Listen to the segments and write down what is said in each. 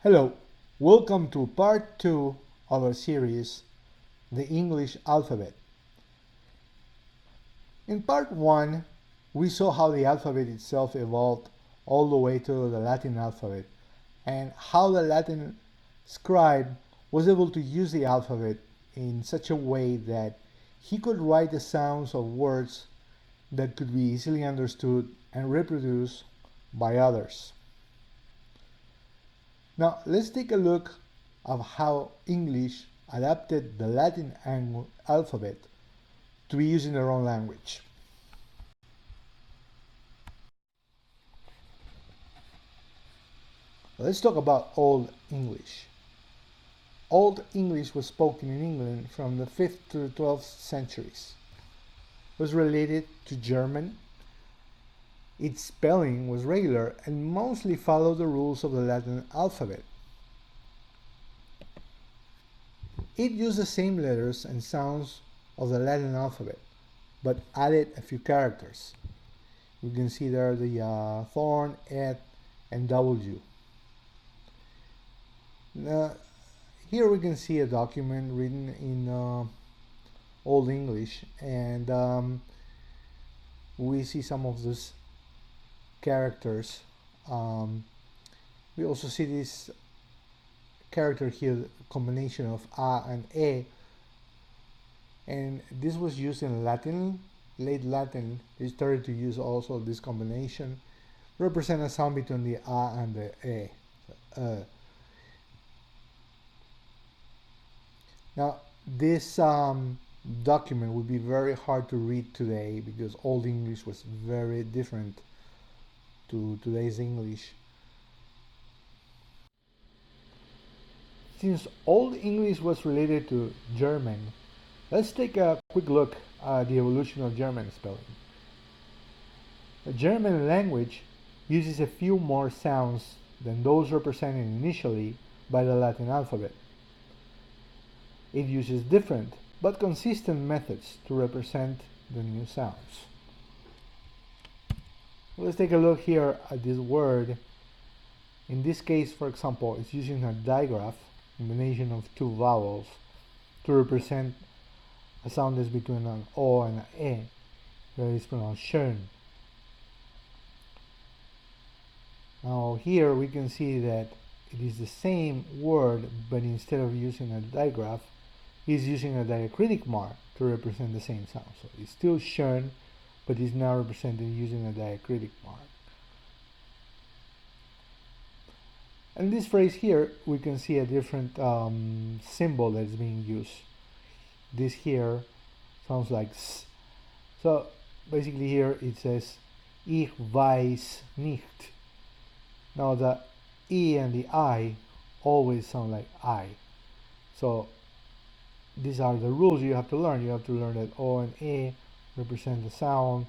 Hello, welcome to part 2 of our series, The English Alphabet. In part 1, we saw how the alphabet itself evolved all the way to the Latin alphabet and how the Latin scribe was able to use the alphabet in such a way that he could write the sounds of words that could be easily understood and reproduced by others. Now, let's take a look at how English adapted the Latin alphabet to be used in their own language. Let's talk about Old English. Old English was spoken in England from the 5th to the 12th centuries. It was related to German. Its spelling was regular and mostly followed the rules of the Latin alphabet. It used the same letters and sounds of the Latin alphabet, but added a few characters. You can see there the thorn, et, and W. Here we can see a document written in Old English, and we see some of these characters. We also see this character here, combination of a and e, and this was used in Latin. Late Latin, they started to use also this combination, represent a sound between the a and the e. Now, this document would be very hard to read today because Old English was very different to today's English. Since Old English was related to German, let's take a quick look at the evolution of German spelling. The German language uses a few more sounds than those represented initially by the Latin alphabet. It uses different but consistent methods to represent the new sounds. Let's take a look here at this word. In this case, for example, it's using a digraph, combination of two vowels, to represent a sound that's between an O and an E, that is pronounced schön. Now here we can see that it is the same word, but instead of using a digraph, he's using a diacritic mark to represent the same sound. So it's still schön, but it's now represented using a diacritic mark. And this phrase here, we can see a different symbol that is being used. This here sounds like s. So basically here it says ich weiß nicht. Now the E and the I always sound like I. So these are the rules you have to learn. You have to learn that O and E represent the sound,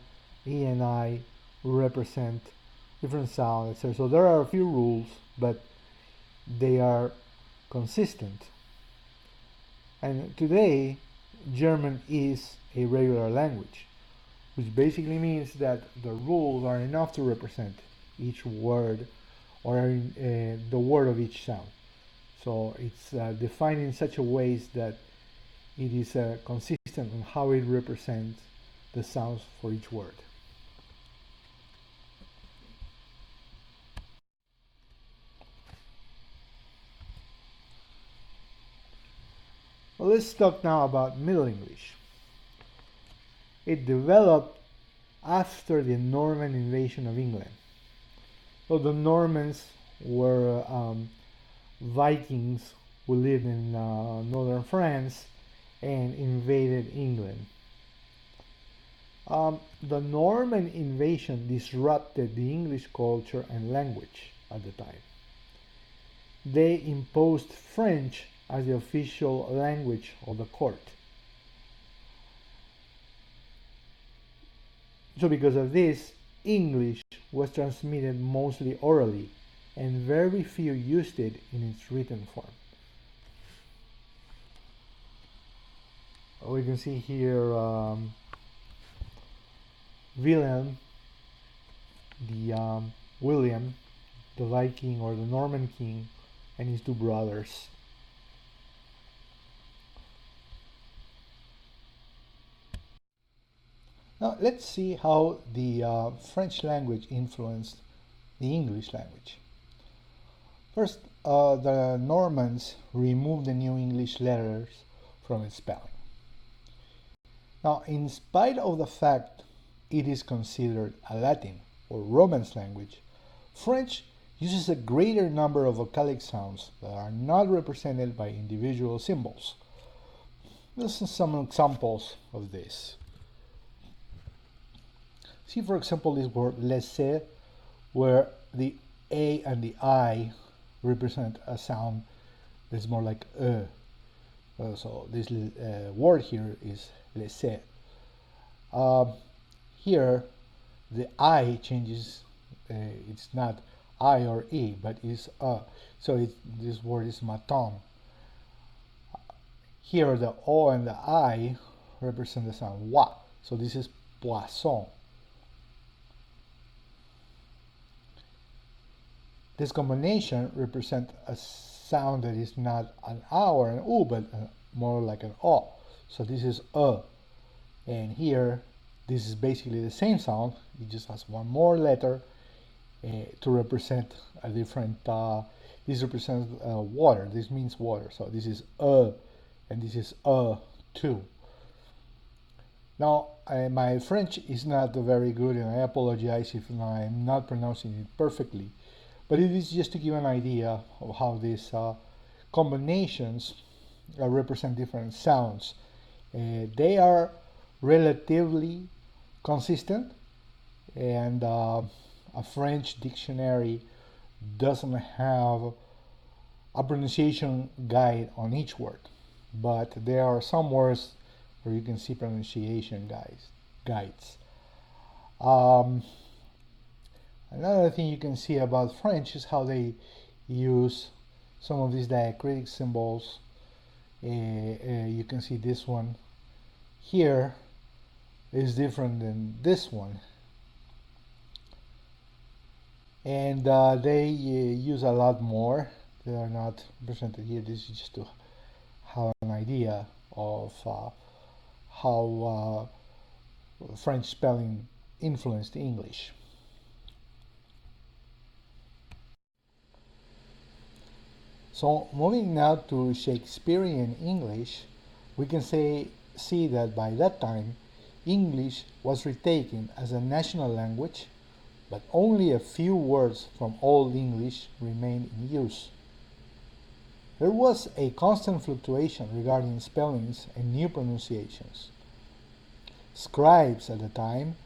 E and I represent different sounds, etc. So there are a few rules, but they are consistent. And today, German is a regular language, which basically means that the rules are enough to represent each word or the word of each sound. So it's defined in such a ways that it is consistent on how it represents the sounds for each word. Well, let's talk now about Middle English. It developed after the Norman invasion of England. So the Normans were Vikings who lived in northern France and invaded England. The Norman invasion disrupted the English culture and language at the time. They imposed French as the official language of the court. So because of this, English was transmitted mostly orally, and very few used it in its written form. We can see here William, the Viking or the Norman king, and his two brothers. Now let's see how the French language influenced the English language. First, the Normans removed the New English letters from its spelling. Now, in spite of the fact it is considered a Latin or Romance language, French uses a greater number of vocalic sounds that are not represented by individual symbols. This is some examples of this. See, for example, this word laisser, where the A and the I represent a sound that's more like so this word here is laisser. Here, the I changes, it's not I or E, but is so this word is maton. Here, the O and the I represent the sound wa, so this is poisson. This combination represents a sound that is not an A or an U, but more like an O. So this is and here this is basically the same sound. It just has one more letter to represent a different. This represents water. This means water. So this is and this is too. Now my French is not very good, and I apologize if I'm not pronouncing it perfectly. But it is just to give an idea of how these combinations represent different sounds. They are relatively consistent, and a French dictionary doesn't have a pronunciation guide on each word, but there are some words where you can see pronunciation guides. Another thing you can see about French is how they use some of these diacritic symbols. You can see this one here is different than this one. And they use a lot more. They are not presented here. This is just to have an idea of how French spelling influenced English. So moving now to Shakespearean English, we can see that by that time, English was retaken as a national language, but only a few words from Old English remained in use. There was a constant fluctuation regarding spellings and new pronunciations. Scribes at the time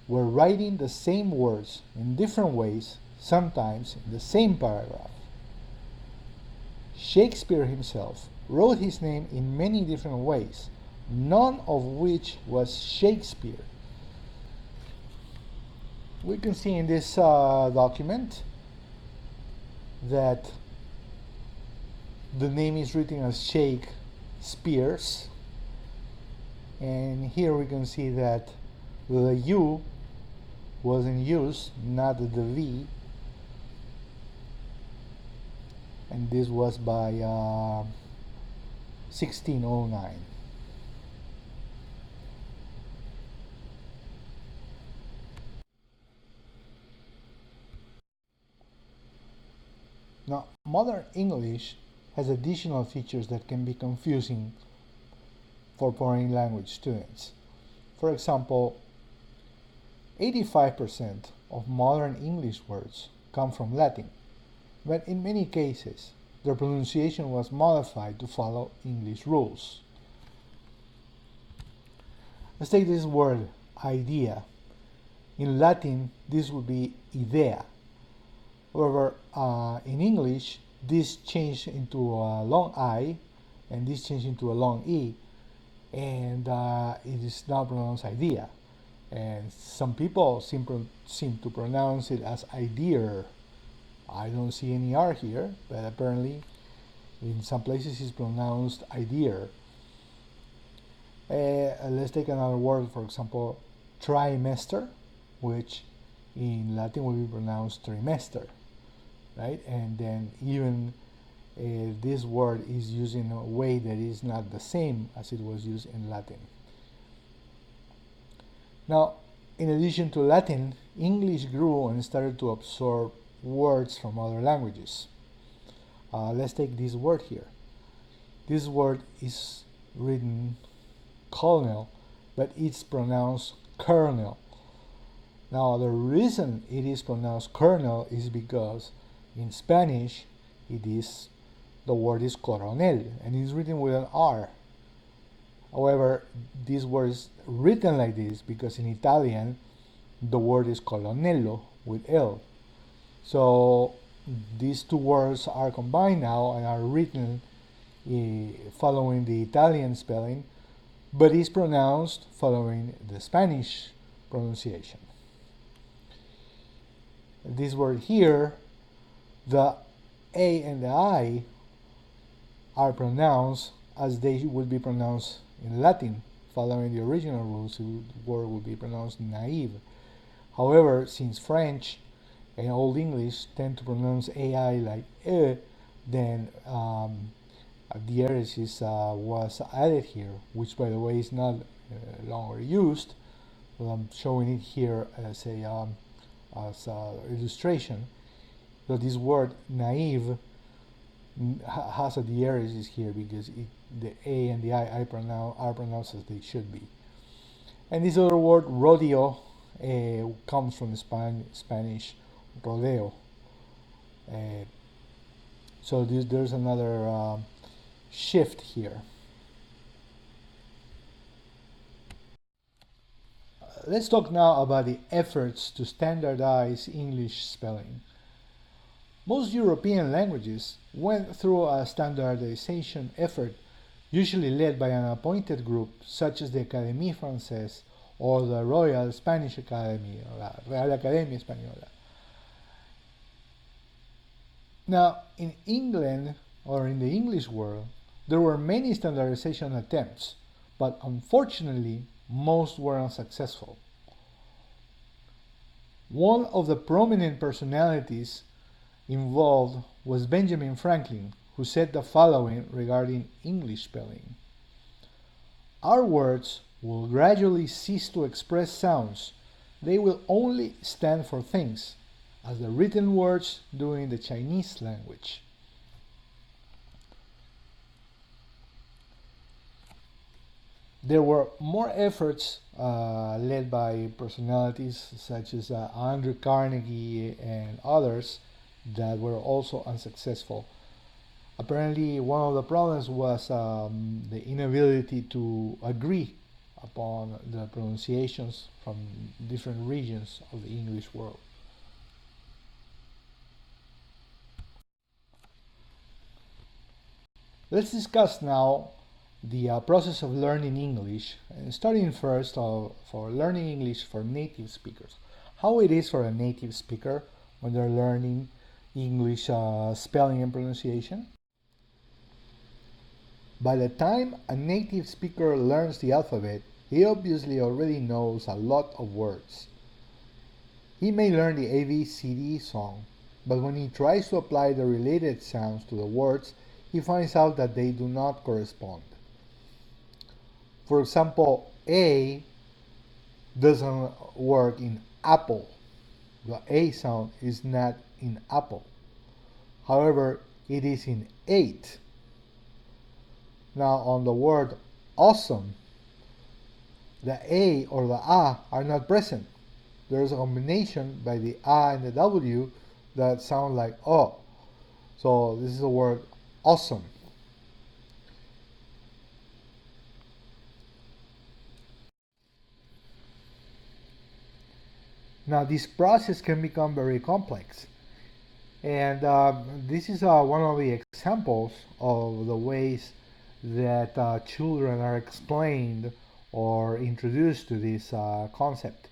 were writing the same words in different ways, sometimes in the same paragraph. Shakespeare himself wrote his name in many different ways, none of which was Shakespeare. We can see in this document that the name is written as Shakespeare's, and here we can see that the U was in use, not the V, and this was by 1609. Now, modern English has additional features that can be confusing for foreign language students. For example, 85% of modern English words come from Latin, but in many cases, their pronunciation was modified to follow English rules. Let's take this word, idea. In Latin, this would be idea. However, in English, this changed into a long I, and this changed into a long E, and it is now pronounced idea. And some people seem to pronounce it as idea. I don't see any R here, but apparently in some places it's pronounced idea. Let's take another word, for example, trimester, which in Latin will be pronounced trimester, right? And then even this word is used in a way that is not the same as it was used in Latin. Now, in addition to Latin, English grew and started to absorb words from other languages. Let's take this word here. This word is written colonel, but it's pronounced kernel. Now, the reason it is pronounced kernel is because in Spanish the word is coronel and it's written with an R. However, this word is written like this because in Italian the word is colonnello with L. So these two words are combined now and are written following the Italian spelling, but is pronounced following the Spanish pronunciation. This word here, the A and the I are pronounced as they would be pronounced in Latin. Following the original rules, the word would be pronounced naive. However, since French and Old English tend to pronounce AI like e, then the diaresis was added here, which by the way is not longer used. But I'm showing it here as a illustration. So this word naive has a diaresis here because the A and the I are pronounced as they should be. And this other word rodeo comes from Spanish rodeo. So there's another shift here. Let's talk now about the efforts to standardize English spelling. Most European languages went through a standardization effort, usually led by an appointed group such as the Académie Française or the Royal Spanish Academy, or la Real Academia Española. Now, in England, or in the English world, there were many standardization attempts, but unfortunately, most were unsuccessful. One of the prominent personalities involved was Benjamin Franklin, who said the following regarding English spelling. Our words will gradually cease to express sounds. They will only stand for things, as the written words do in the Chinese language. There were more efforts led by personalities such as Andrew Carnegie and others that were also unsuccessful. Apparently, one of the problems was the inability to agree upon the pronunciations from different regions of the English world. Let's discuss now the process of learning English, starting first for learning English for native speakers. How it is for a native speaker when they're learning English spelling and pronunciation. By the time a native speaker learns the alphabet, he obviously already knows a lot of words. He may learn the ABCD song, but when he tries to apply the related sounds to the words, he finds out that they do not correspond. For example, A doesn't work in apple. The A sound is not in apple. However, it is in 8. Now on the word awesome, the A or the A are not present. There is a combination by the A and the W that sound like O. So this is the word awesome. Now this process can become very complex. And this is one of the examples of the ways that children are explained or introduced to this concept.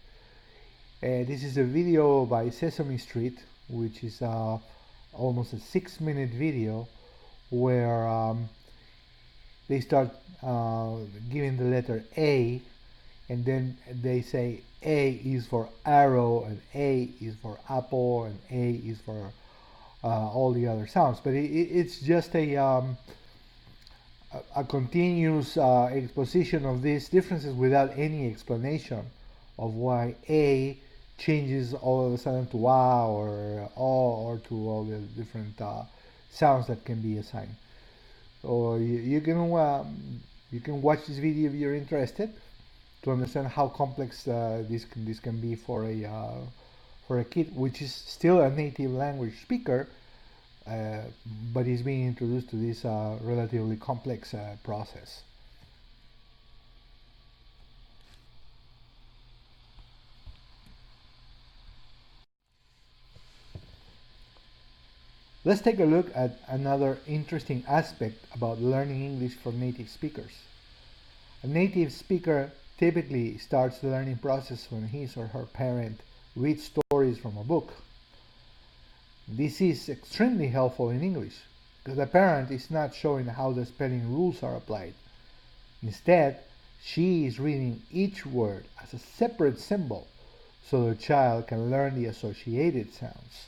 This is a video by Sesame Street, which is almost a 6-minute video where they start giving the letter A, and then they say A is for arrow, and A is for apple, and A is for all the other sounds. But it's just a continuous exposition of these differences without any explanation of why A changes all of a sudden to A or O or to all the different sounds that can be assigned. So you can watch this video if you're interested to understand how complex this can be for a kid, which is still a native language speaker, but is being introduced to this relatively complex process. Let's take a look at another interesting aspect about learning English for native speakers. A native speaker typically starts the learning process when his or her parent reads stories from a book. This is extremely helpful in English because the parent is not showing how the spelling rules are applied. Instead, she is reading each word as a separate symbol so the child can learn the associated sounds.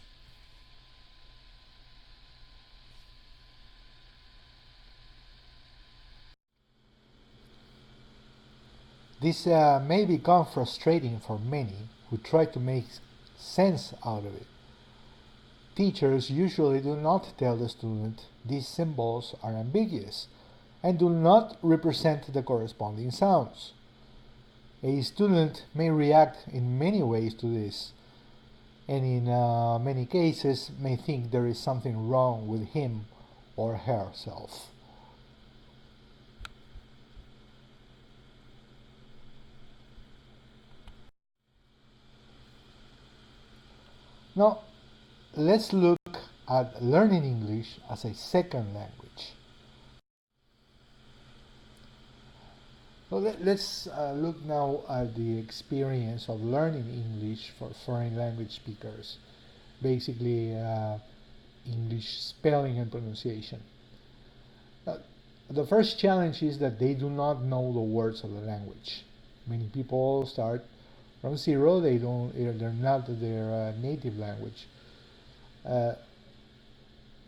This may become frustrating for many who try to make sense out of it. Teachers usually do not tell the student these symbols are ambiguous and do not represent the corresponding sounds. A student may react in many ways to this, and in many cases may think there is something wrong with him or herself. Now, let's look at learning English as a second language. So let's look now at the experience of learning English for foreign language speakers, basically English spelling and pronunciation. The first challenge is that they do not know the words of the language. Many people start from zero. They're not their native language.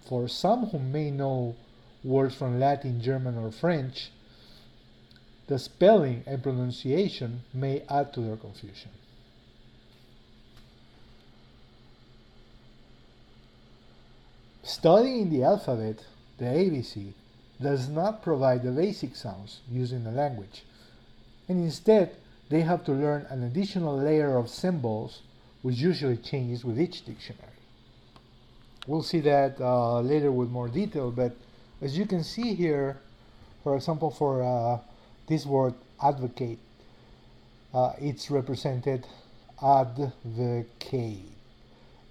For some who may know words from Latin, German, or French, the spelling and pronunciation may add to their confusion. Studying the alphabet, the ABC, does not provide the basic sounds used in the language, and instead they have to learn an additional layer of symbols which usually changes with each dictionary. We'll see that later with more detail, but as you can see here, for example, for this word advocate, it's represented advocate,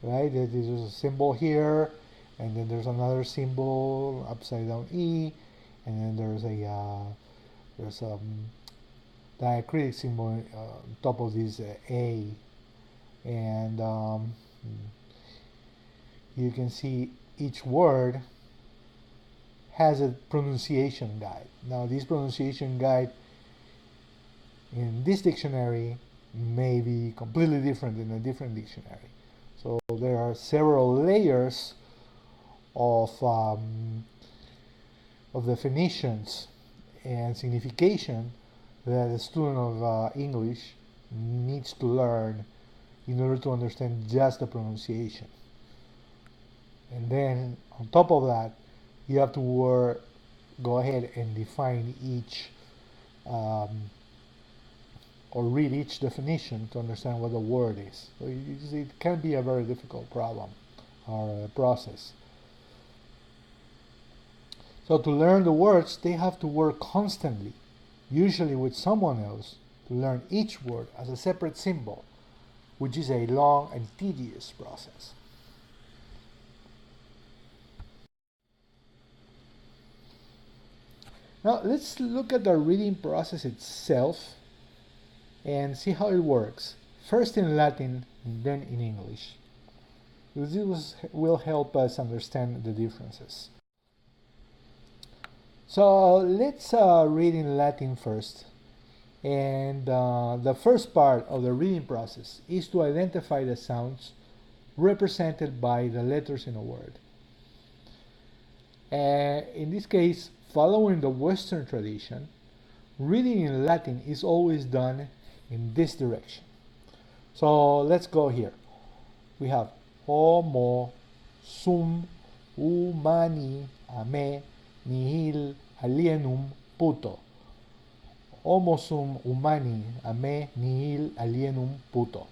right? There's a symbol here, and then there's another symbol, upside down E, and then there's a diacritic symbol on top of this A, and you can see each word has a pronunciation guide. Now, this pronunciation guide in this dictionary may be completely different in a different dictionary. So there are several layers of definitions and signification that a student of English needs to learn in order to understand just the pronunciation. And then on top of that, you have to go ahead and define each or read each definition to understand what the word is. So it can be a very difficult problem or process. So to learn the words, they have to work constantly, usually with someone else, to learn each word as a separate symbol, which is a long and tedious process. Now let's look at the reading process itself and see how it works. First in Latin, then in English. This will help us understand the differences. So let's read in Latin first. And the first part of the reading process is to identify the sounds represented by the letters in a word. In this case, following the Western tradition, reading in Latin is always done in this direction. So let's go here. We have homo sum humani a me nihil alienum puto. Homo sum humani a me nihil alienum puto.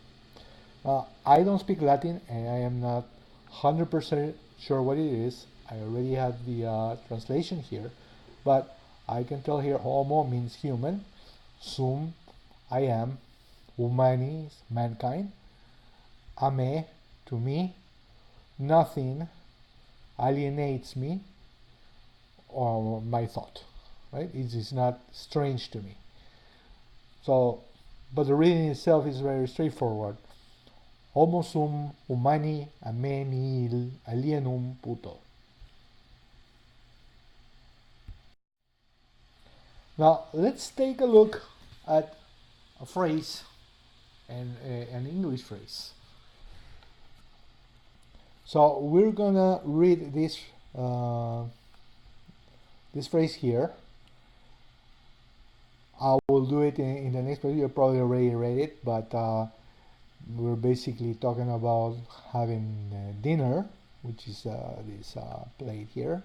I don't speak Latin and I am not 100% sure what it is. I already have the translation here, but I can tell here homo means human, sum, I am, humani is mankind, ame, to me, nothing alienates me or my thought, right? It is not strange to me. So, but the reading itself is very straightforward. Homo sum humani a me nihil alienum puto. Now let's take a look at a phrase and an English phrase. So we're gonna read this this phrase here. I will do it in the next video. You probably already read it, but we're basically talking about having dinner, which is this plate here,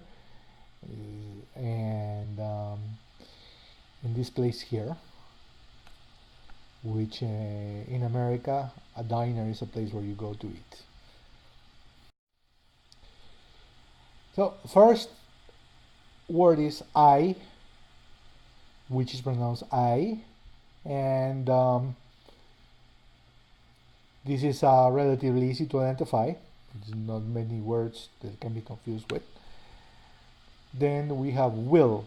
and in this place here, which in America, a diner is a place where you go to eat. So first word is I, which is pronounced I, and this is relatively easy to identify. There's not many words that can be confused with. Then we have will.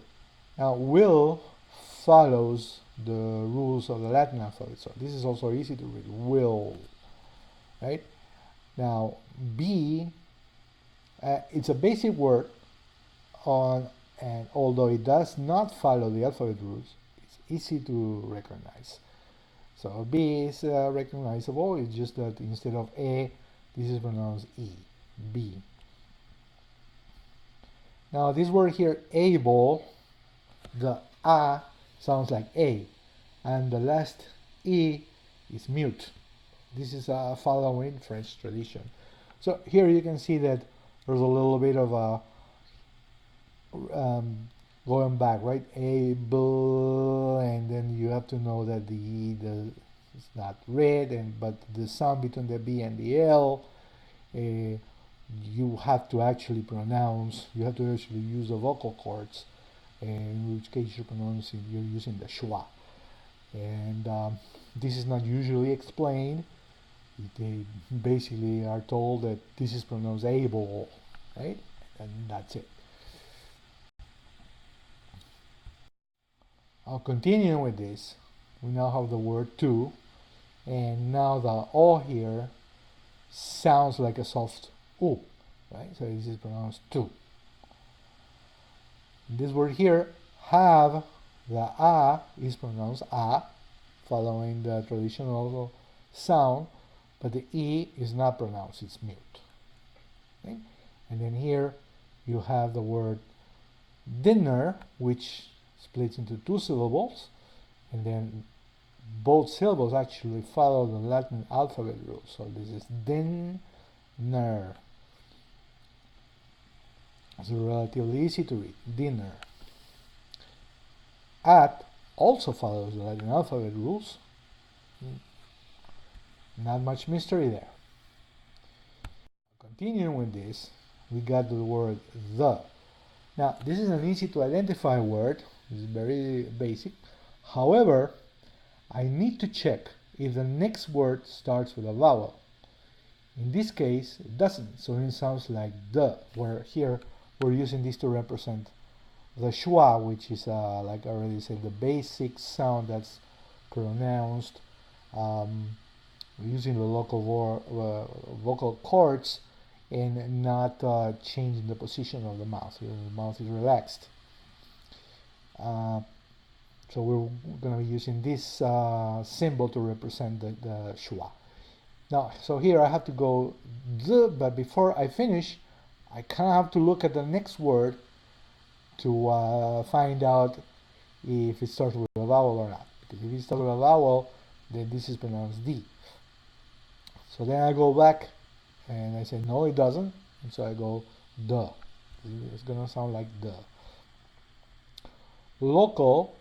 Now will follows the rules of the Latin alphabet, so this is also easy to read. Will, right? Now be, it's a basic word and although it does not follow the alphabet rules, it's easy to recognize. So B is recognizable. It's just that instead of A, this is pronounced E, B. Now this word here, able, the A sounds like A, and the last E is mute. This is following French tradition. So here you can see that there's a little bit of a going back, right? Able, and then you have to know that the it's not read, but the sound between the B and the L, you have to actually pronounce. You have to actually use the vocal cords, in which case you're using the schwa, and this is not usually explained. They basically are told that this is pronounced able, right? And that's it. I'll continue with this. We now have the word to, and now the O here sounds like a soft U, right? So this is pronounced to. This word here, have, the A is pronounced A, following the traditional sound, but the E is not pronounced, it's mute. Okay? And then here you have the word dinner, which splits into two syllables, and then both syllables actually follow the Latin alphabet rule. So this is dinner. It's relatively easy to read, dinner. At also follows the Latin alphabet rules. Not much mystery there. Continuing with this, we got the word the. Now, this is an easy to identify word. It's very basic. However, I need to check if the next word starts with a vowel. In this case, it doesn't, so it sounds like the, where here we're using this to represent the schwa, which is, like I already said, the basic sound that's pronounced using the local vocal cords and not changing the position of the mouth. The mouth is relaxed. So we're going to be using this symbol to represent the schwa. Now, so here I have to go the, but before I finish, I kind of have to look at the next word to find out if it starts with a vowel or not. Because if it starts with a vowel, then this is pronounced D. So then I go back and I say, no, it doesn't. And so I go, duh. It's going to sound like duh. Local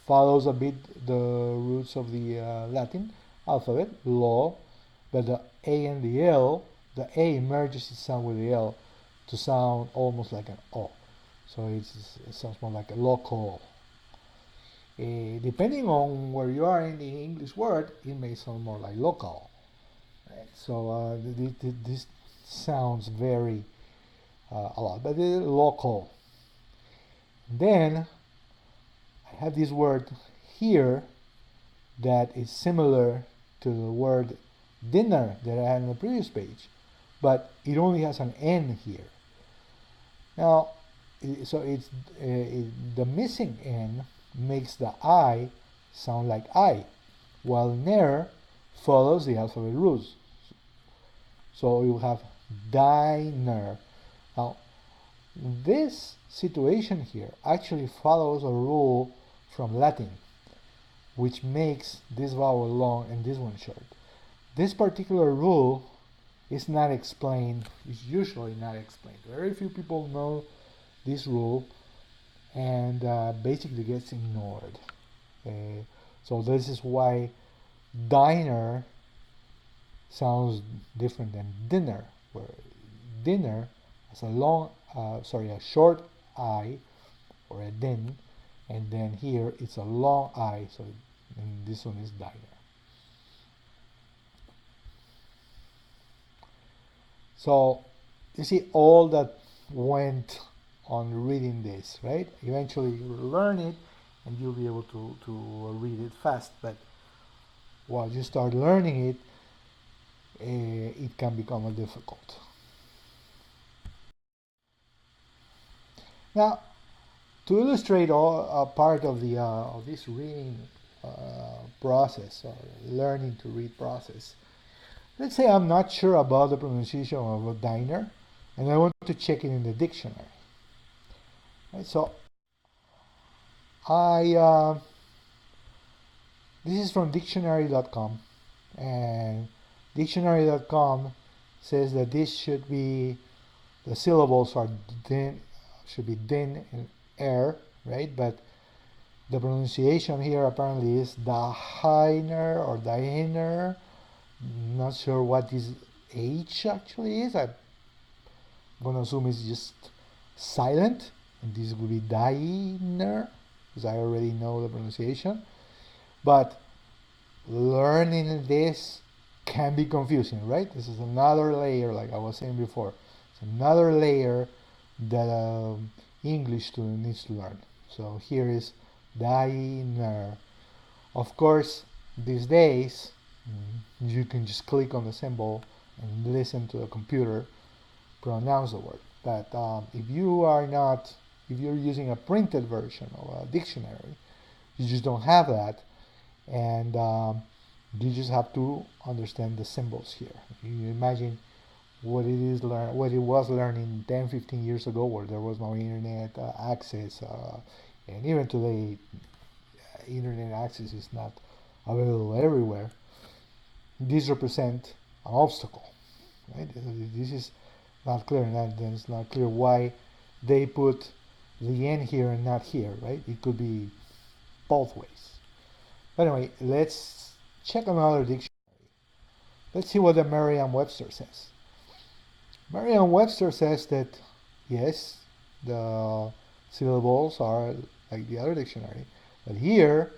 follows a bit the roots of the Latin alphabet, lo, but the A and the L, the A merges its sound with the L to sound almost like an O. So it sounds more like a local. Depending on where you are in the English word, it may sound more like local. Right? So this sounds very a lot, but it's local. Then I have this word here that is similar to the word dinner that I had on the previous page, but it only has an N here. Now, so the missing N makes the I sound like I, while ner follows the alphabet rules. So you have diner. Now, this situation here actually follows a rule from Latin, which makes this vowel long and this one short. This particular rule is not explained, is usually not explained. Very few people know this rule, and basically gets ignored. So this is why diner sounds different than dinner, where dinner has a short I or a din, and then here it's a long I, so and this one is diner. So you see all that went on reading this, right? Eventually you'll learn it and you'll be able to read it fast, but while you start learning it, it can become difficult. Now, to illustrate all part of the of this reading process or learning to read process, let's say I'm not sure about the pronunciation of a diner, and I want to check it in the dictionary. Right, so this is from dictionary.com, and dictionary.com says that this should be, the syllables are should be din and air, right? But the pronunciation here apparently is diner or diner. Not sure what this H actually is. I'm going to assume it's just silent, and this would be diner, because I already know the pronunciation. But learning this can be confusing, right? This is another layer, like I was saying before. It's another layer that English student needs to learn. So here is diner. Of course, these days, you can just click on the symbol and listen to the computer pronounce the word. But if you're using a printed version of a dictionary, you just don't have that, and you just have to understand the symbols here. You imagine what it was learning 10, 15 years ago, where there was no internet access, and even today, internet access is not available everywhere. These represent an obstacle, right? This is not clear, and then it's not clear why they put the N here and not here, right? It could be both ways. But anyway, let's check another dictionary. Let's see what the Merriam-Webster says. Merriam-Webster says that, yes, the syllables are like the other dictionary, but here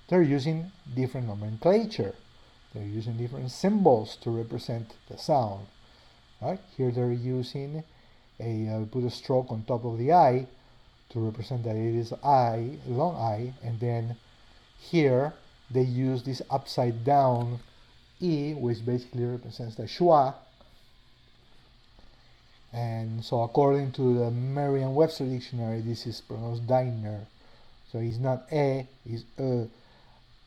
they're using different nomenclature. They're using different symbols to represent the sound. Right? Here they're using put a stroke on top of the I to represent that it is I, long I, and then here they use this upside down E, which basically represents the schwa. And so according to the Merriam-Webster dictionary, this is pronounced diner. So it's not it's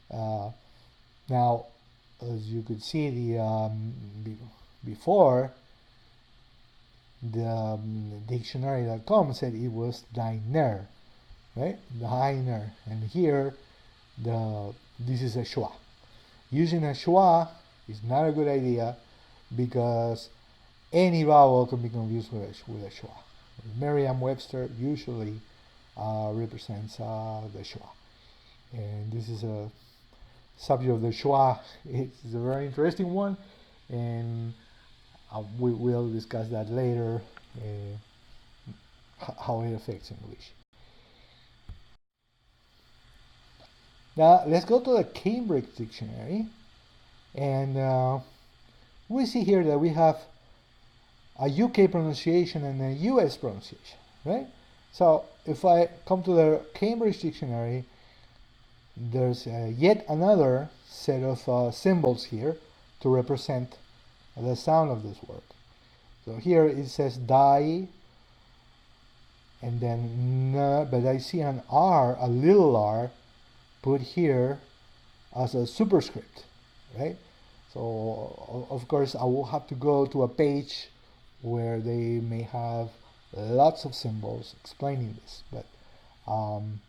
now, as you could see before, the dictionary.com said it was diner, right? Diner, and here this is a schwa. Using a schwa is not a good idea because any vowel can be confused with a schwa. Merriam-Webster usually represents the schwa, and this is a subject of the schwa. It's a very interesting one, and we will discuss that later, how it affects English. Now let's go to the Cambridge Dictionary, and we see here that we have a UK pronunciation and a US pronunciation, right? So if I come to the Cambridge Dictionary, there's yet another set of symbols here to represent the sound of this word. So here it says die, and then n, but I see an R, a little r, put here as a superscript, right? So of course I will have to go to a page where they may have lots of symbols explaining this, but I'm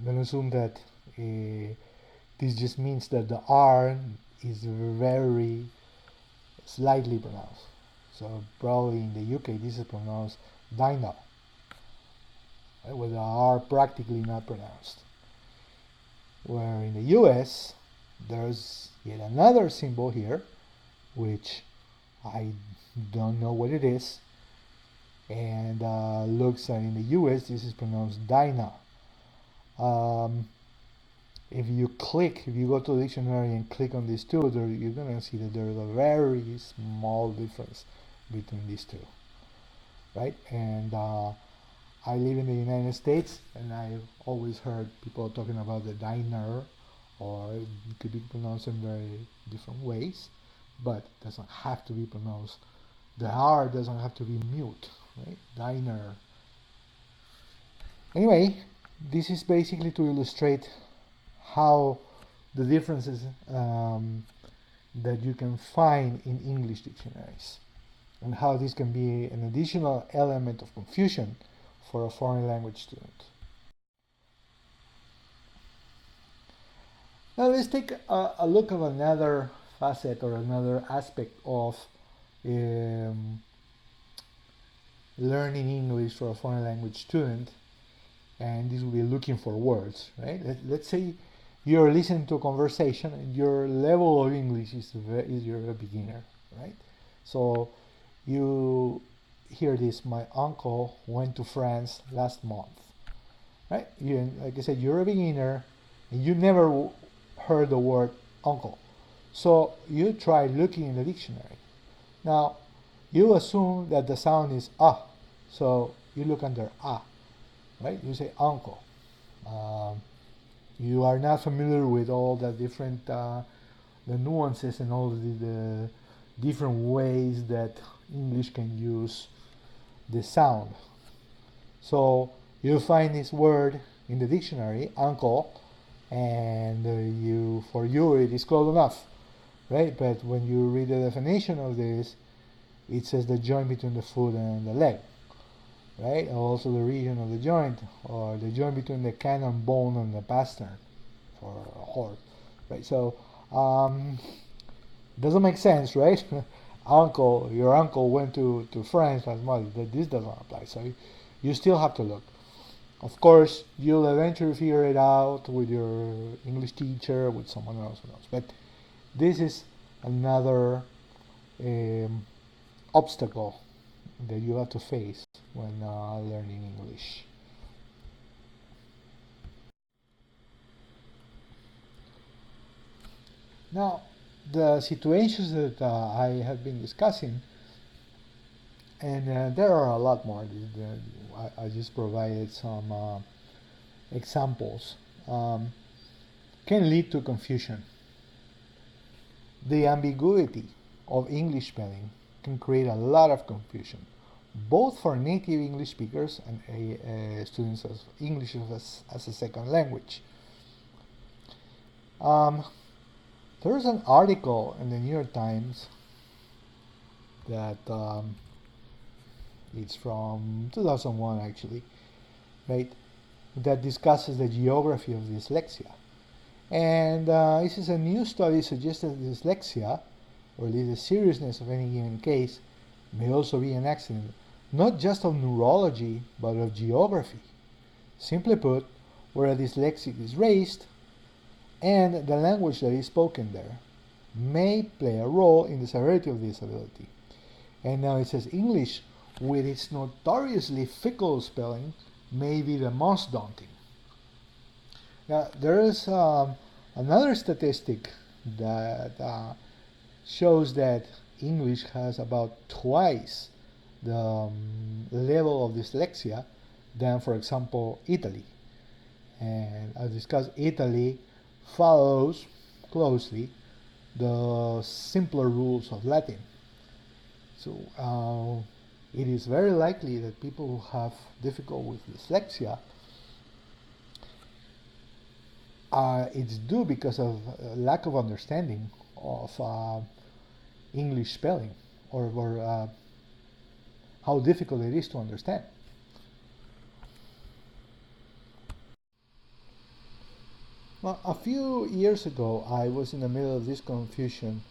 going to assume that this just means that the R is very slightly pronounced. So probably in the UK this is pronounced dino, right, with the R practically not pronounced. Where in the US there's yet another symbol here, which I don't know what it is, and looks like in the US this is pronounced Dina. If you go to the dictionary and click on these two, you're going to see that there's a very small difference between these two, right? And I live in the United States, and I've always heard people talking about the diner, or it could be pronounced in very different ways, but it doesn't have to be pronounced. The R doesn't have to be mute, right? Diner. Anyway, this is basically to illustrate how the differences that you can find in English dictionaries, and how this can be an additional element of confusion for a foreign language student. Now let's take a look at another facet or another aspect of learning English for a foreign language student, and this will be looking for words, right? Let's say you're listening to a conversation and your level of English is you're a beginner, right? So you hear this: my uncle went to France last month, right? Like I said, you're a beginner and you never heard the word uncle, so you try looking in the dictionary. Now you assume that the sound is ah, so you look under ah, right? You say uncle. You are not familiar with all the different the nuances and all the different ways that English can use the sound. So you find this word in the dictionary, uncle, and for you it is close enough, right? But when you read the definition of this, it says the joint between the foot and the leg, right? Also the region of the joint, or the joint between the cannon bone and the pastern for a horse, right? So doesn't make sense, right? Your uncle went to France last month. This doesn't apply, so you still have to look. Of course, you'll eventually figure it out with your English teacher, with someone else who knows. But this is another obstacle that you have to face when learning English. Now, the situations that I have been discussing, and there are a lot more. I just provided some examples, can lead to confusion. The ambiguity of English spelling can create a lot of confusion, both for native English speakers and students of English as a second language. There's an article in the New York Times that It's from 2001 actually, right? That discusses the geography of dyslexia. And this is a new study suggests that dyslexia, or at least the seriousness of any given case, may also be an accident, not just of neurology, but of geography. Simply put, where a dyslexic is raised and the language that is spoken there may play a role in the severity of disability. And now it says English, with its notoriously fickle spelling, may be the most daunting. Now, there is another statistic that shows that English has about twice the level of dyslexia than, for example, Italy. And as discussed, Italy follows closely the simpler rules of Latin. So it is very likely that people who have difficulty with dyslexia, it's due because of lack of understanding of English spelling, or how difficult it is to understand. Well, a few years ago, I was in the middle of this confusion,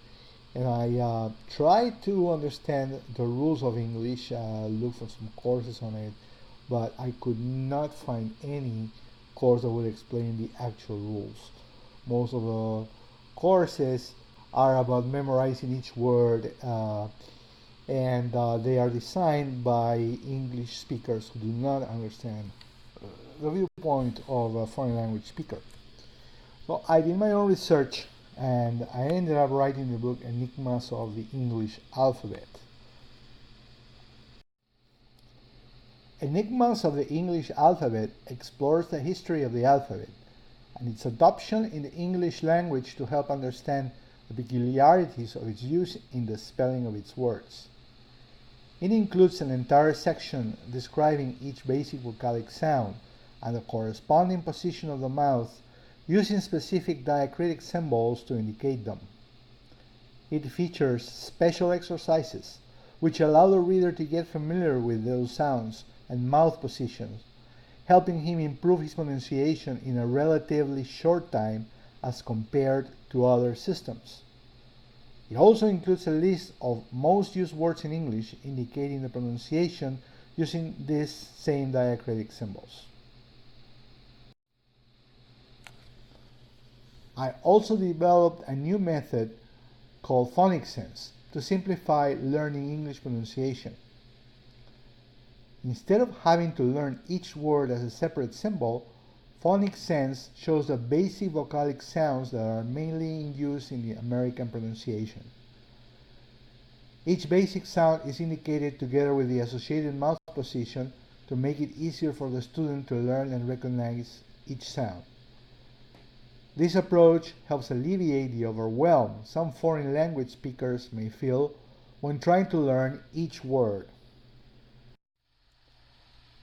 and I tried to understand the rules of English, look for some courses on it, but I could not find any course that would explain the actual rules. Most of the courses are about memorizing each word, and they are designed by English speakers who do not understand the viewpoint of a foreign language speaker. So I did my own research, and I ended up writing the book Enigmas of the English Alphabet. Enigmas of the English Alphabet explores the history of the alphabet and its adoption in the English language to help understand the peculiarities of its use in the spelling of its words. It includes an entire section describing each basic vocalic sound and the corresponding position of the mouth, using specific diacritic symbols to indicate them. It features special exercises which allow the reader to get familiar with those sounds and mouth positions, helping him improve his pronunciation in a relatively short time as compared to other systems. It also includes a list of most used words in English, indicating the pronunciation using these same diacritic symbols. I also developed a new method called PhonicSense to simplify learning English pronunciation. Instead of having to learn each word as a separate symbol, PhonicSense shows the basic vocalic sounds that are mainly in use in the American pronunciation. Each basic sound is indicated together with the associated mouth position to make it easier for the student to learn and recognize each sound. This approach helps alleviate the overwhelm some foreign language speakers may feel when trying to learn each word.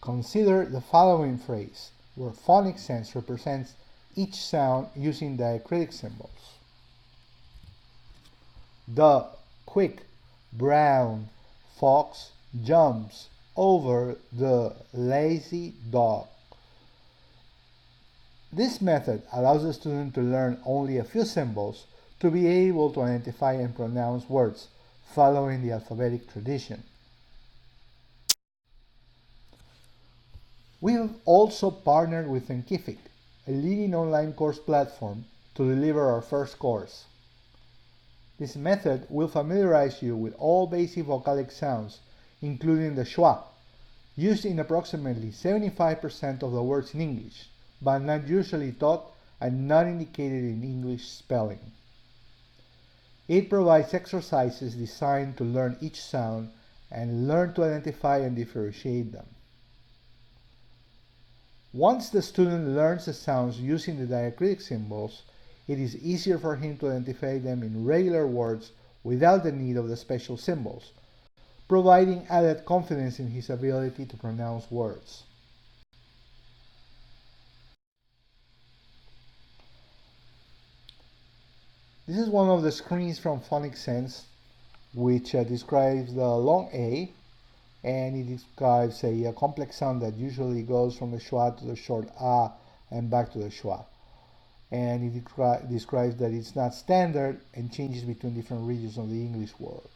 Consider the following phrase, where PhonicSense represents each sound using diacritic symbols. The quick brown fox jumps over the lazy dog. This method allows the student to learn only a few symbols to be able to identify and pronounce words following the alphabetic tradition. We have also partnered with Thinkific, a leading online course platform, to deliver our first course. This method will familiarize you with all basic vocalic sounds, including the schwa, used in approximately 75% of the words in English, but not usually taught and not indicated in English spelling. It provides exercises designed to learn each sound and learn to identify and differentiate them. Once the student learns the sounds using the diacritic symbols, it is easier for him to identify them in regular words without the need of the special symbols, providing added confidence in his ability to pronounce words. This is one of the screens from PhonicSense, which describes the long A and it describes a complex sound that usually goes from the schwa to the short a and back to the schwa. And it describes that it's not standard and changes between different regions of the English world.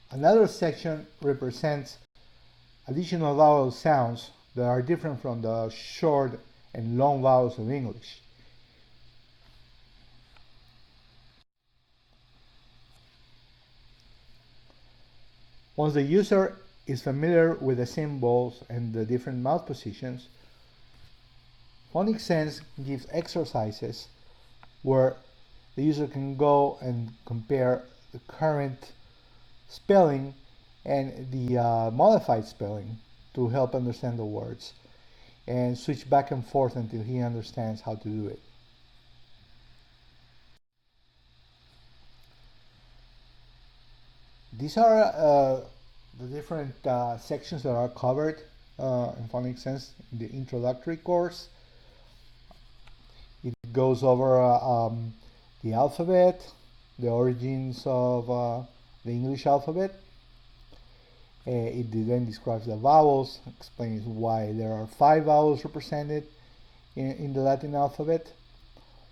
Another section represents additional vowel sounds that are different from the short and long vowels of English. Once the user is familiar with the symbols and the different mouth positions, PhonicSense gives exercises where the user can go and compare the current spelling and the modified spelling to help understand the words, and switch back and forth until he understands how to do it. These are the different sections that are covered in PhonicSense in the introductory course. It goes over the alphabet, the origins of the English alphabet. It then describes the vowels, explains why there are 5 vowels represented in the Latin alphabet,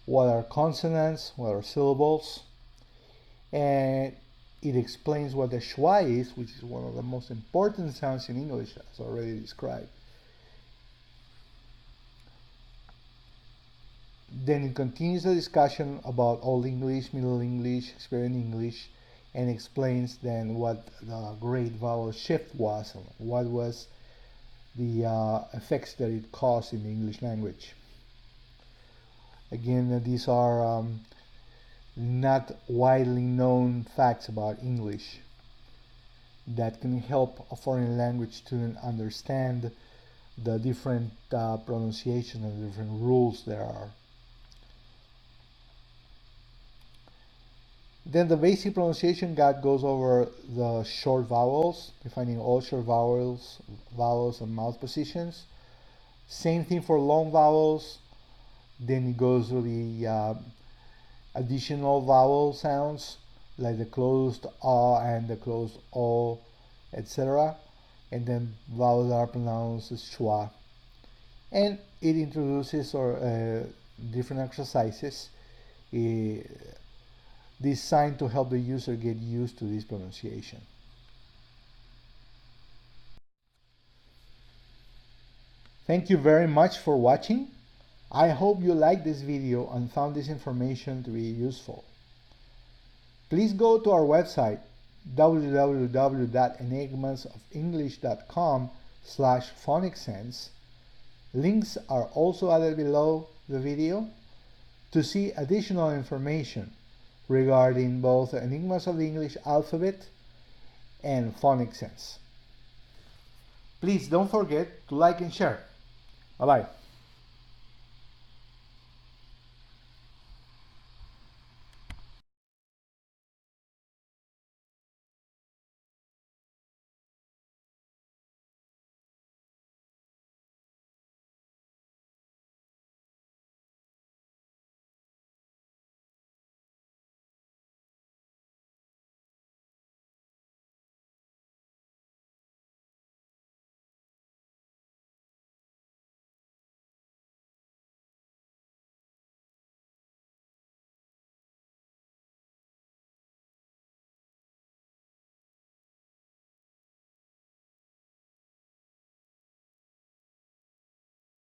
what are consonants, what are syllables, and it explains what the schwa is, which is one of the most important sounds in English, as already described. Then it continues the discussion about Old English, Middle English, Shakespearean English, and explains then what the great vowel shift was and what was the effects that it caused in the English language. Again, these are not widely known facts about English that can help a foreign language student understand the different pronunciation and the different rules there are. Then the basic pronunciation guide goes over the short vowels, defining all short vowels and mouth positions. Same thing for long vowels. Then it goes to the additional vowel sounds, like the closed a and the closed o, etc. And then vowels that are pronounced as schwa. And it introduces different exercises designed to help the user get used to this pronunciation. Thank you very much for watching. I hope you liked this video and found this information to be useful. Please go to our website www.enigmasoфenglish.com/PhonicSense. Links are also added below the video to see additional information regarding both Enigmas of the English alphabet and PhonicSense. Please don't forget to like and share. Bye-bye.